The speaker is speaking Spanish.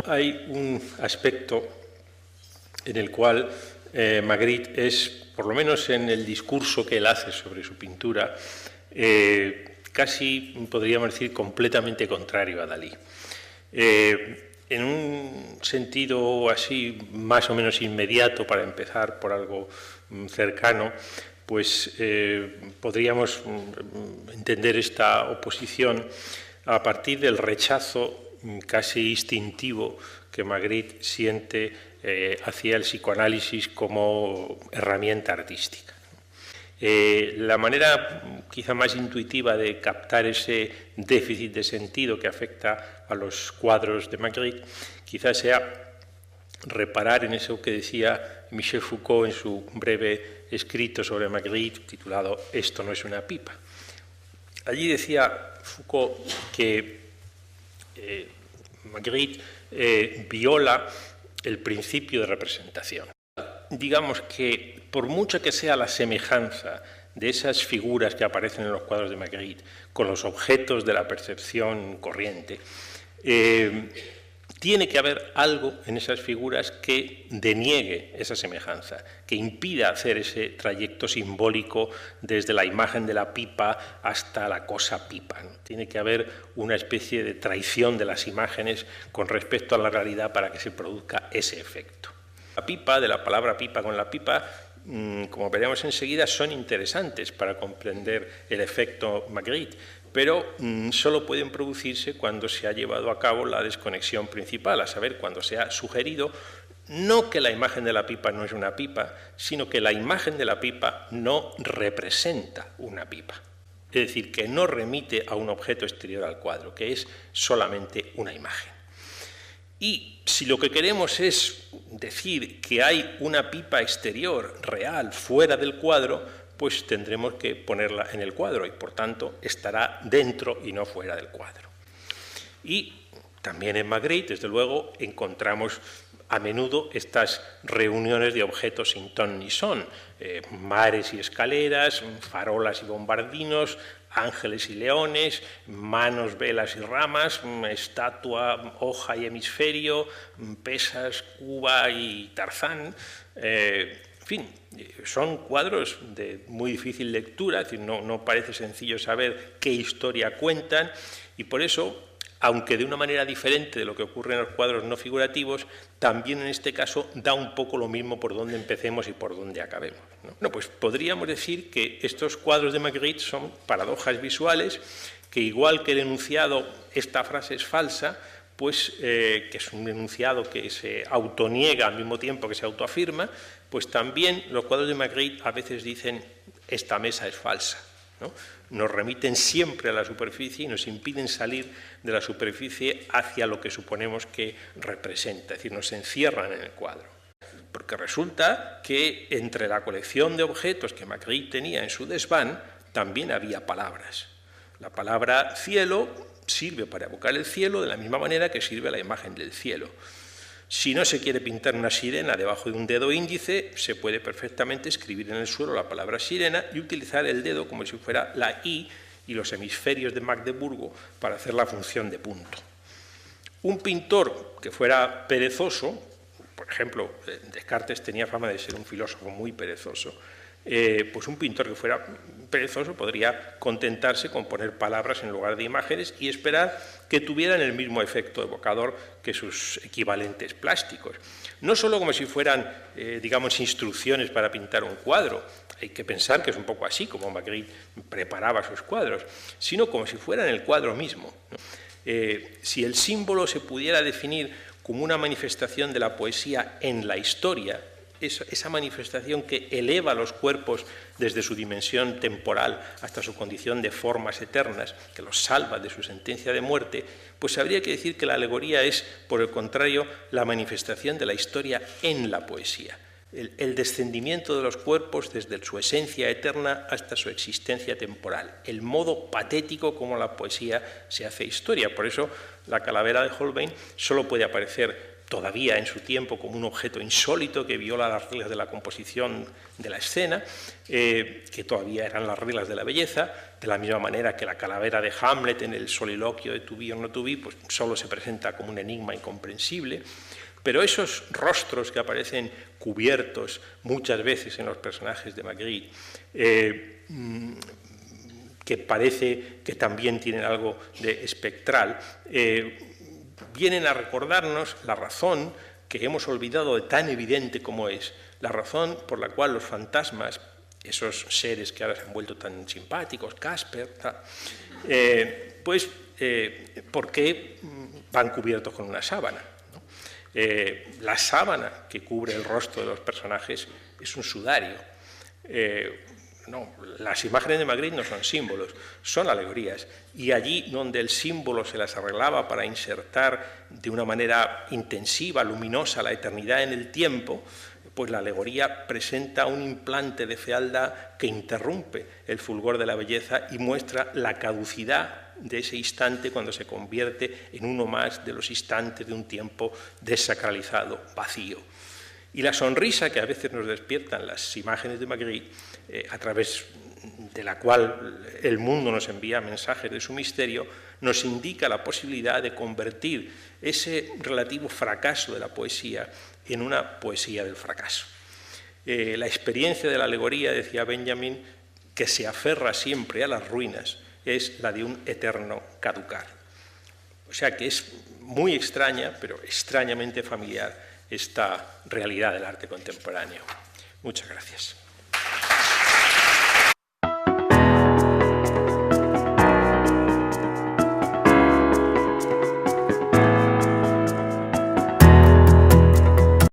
Hay un aspecto en el cual Magritte es, por lo menos en el discurso que él hace sobre su pintura, casi podríamos decir completamente contrario a Dalí. En un sentido así más o menos inmediato, para empezar por algo cercano, pues podríamos entender esta oposición a partir del rechazo casi instintivo que Magritte siente hacia el psicoanálisis como herramienta artística. La manera quizá más intuitiva de captar ese déficit de sentido que afecta a los cuadros de Magritte quizás sea reparar en eso que decía Michel Foucault en su breve escrito sobre Magritte titulado «Esto no es una pipa». Allí decía Foucault que Magritte viola el principio de representación. Digamos que por mucho que sea la semejanza de esas figuras que aparecen en los cuadros de Magritte con los objetos de la percepción corriente, tiene que haber algo en esas figuras que deniegue esa semejanza, que impida hacer ese trayecto simbólico desde la imagen de la pipa hasta la cosa pipa, ¿no? Tiene que haber una especie de traición de las imágenes con respecto a la realidad para que se produzca ese efecto. La pipa, de la palabra pipa con la pipa, como veremos enseguida, son interesantes para comprender el efecto Magritte, pero solo pueden producirse cuando se ha llevado a cabo la desconexión principal, a saber, cuando se ha sugerido no que la imagen de la pipa no es una pipa, sino que la imagen de la pipa no representa una pipa. Es decir, que no remite a un objeto exterior al cuadro, que es solamente una imagen. Y si lo que queremos es decir que hay una pipa exterior real fuera del cuadro, pues tendremos que ponerla en el cuadro y, por tanto, estará dentro y no fuera del cuadro. Y también en Magritte, desde luego, encontramos a menudo estas reuniones de objetos sin ton ni son, mares y escaleras, farolas y bombardinos, ángeles y leones, manos, velas y ramas, estatua, hoja y hemisferio, pesas, cuba y Tarzán. En fin, son cuadros de muy difícil lectura, es decir, no parece sencillo saber qué historia cuentan, y por eso, aunque de una manera diferente de lo que ocurre en los cuadros no figurativos, también en este caso da un poco lo mismo por dónde empecemos y por dónde acabemos, ¿no? Bueno, pues podríamos decir que estos cuadros de Magritte son paradojas visuales, que igual que el enunciado, esta frase es falsa, pues que es un enunciado que se autoniega al mismo tiempo que se autoafirma, pues también los cuadros de Magritte a veces dicen esta mesa es falsa, ¿no? Nos remiten siempre a la superficie y nos impiden salir de la superficie hacia lo que suponemos que representa, es decir, nos encierran en el cuadro. Porque resulta que entre la colección de objetos que Magritte tenía en su desván también había palabras. La palabra cielo sirve para evocar el cielo de la misma manera que sirve la imagen del cielo. Si no se quiere pintar una sirena debajo de un dedo índice, se puede perfectamente escribir en el suelo la palabra sirena y utilizar el dedo como si fuera la I y los hemisferios de Magdeburgo para hacer la función de punto. Un pintor que fuera perezoso, por ejemplo, Descartes tenía fama de ser un filósofo muy perezoso, pues un pintor que fuera perezoso podría contentarse con poner palabras en lugar de imágenes y esperar que tuvieran el mismo efecto evocador que sus equivalentes plásticos. No solo como si fueran, digamos, instrucciones para pintar un cuadro, hay que pensar que es un poco así como Magritte preparaba sus cuadros, sino como si fueran el cuadro mismo, ¿no? Si el símbolo se pudiera definir como una manifestación de la poesía en la historia, esa manifestación que eleva los cuerpos desde su dimensión temporal hasta su condición de formas eternas, que los salva de su sentencia de muerte, pues habría que decir que la alegoría es, por el contrario, la manifestación de la historia en la poesía. El descendimiento de los cuerpos desde su esencia eterna hasta su existencia temporal, el modo patético como la poesía se hace historia. Por eso la calavera de Holbein solo puede aparecer todavía en su tiempo como un objeto insólito que viola las reglas de la composición de la escena, que todavía eran las reglas de la belleza, de la misma manera que la calavera de Hamlet en el soliloquio de To be or not to be, pues solo se presenta como un enigma incomprensible. Pero esos rostros que aparecen cubiertos muchas veces en los personajes de Magritte, que parece que también tienen algo de espectral, vienen a recordarnos la razón que hemos olvidado de tan evidente como es, la razón por la cual los fantasmas, esos seres que ahora se han vuelto tan simpáticos, Casper, ¿por qué van cubiertos con una sábana? La sábana que cubre el rostro de los personajes es un sudario. No, las imágenes de Magritte no son símbolos, son alegorías. Y allí donde el símbolo se las arreglaba para insertar de una manera intensiva, luminosa, la eternidad en el tiempo, pues la alegoría presenta un implante de fealdad que interrumpe el fulgor de la belleza y muestra la caducidad de ese instante cuando se convierte en uno más de los instantes de un tiempo desacralizado, vacío. Y la sonrisa que a veces nos despiertan las imágenes de Magritte, a través de la cual el mundo nos envía mensajes de su misterio, nos indica la posibilidad de convertir ese relativo fracaso de la poesía en una poesía del fracaso. La experiencia de la alegoría, decía Benjamin, que se aferra siempre a las ruinas, es la de un eterno caducar. O sea que es muy extraña, pero extrañamente familiar, esta realidad del arte contemporáneo. Muchas gracias.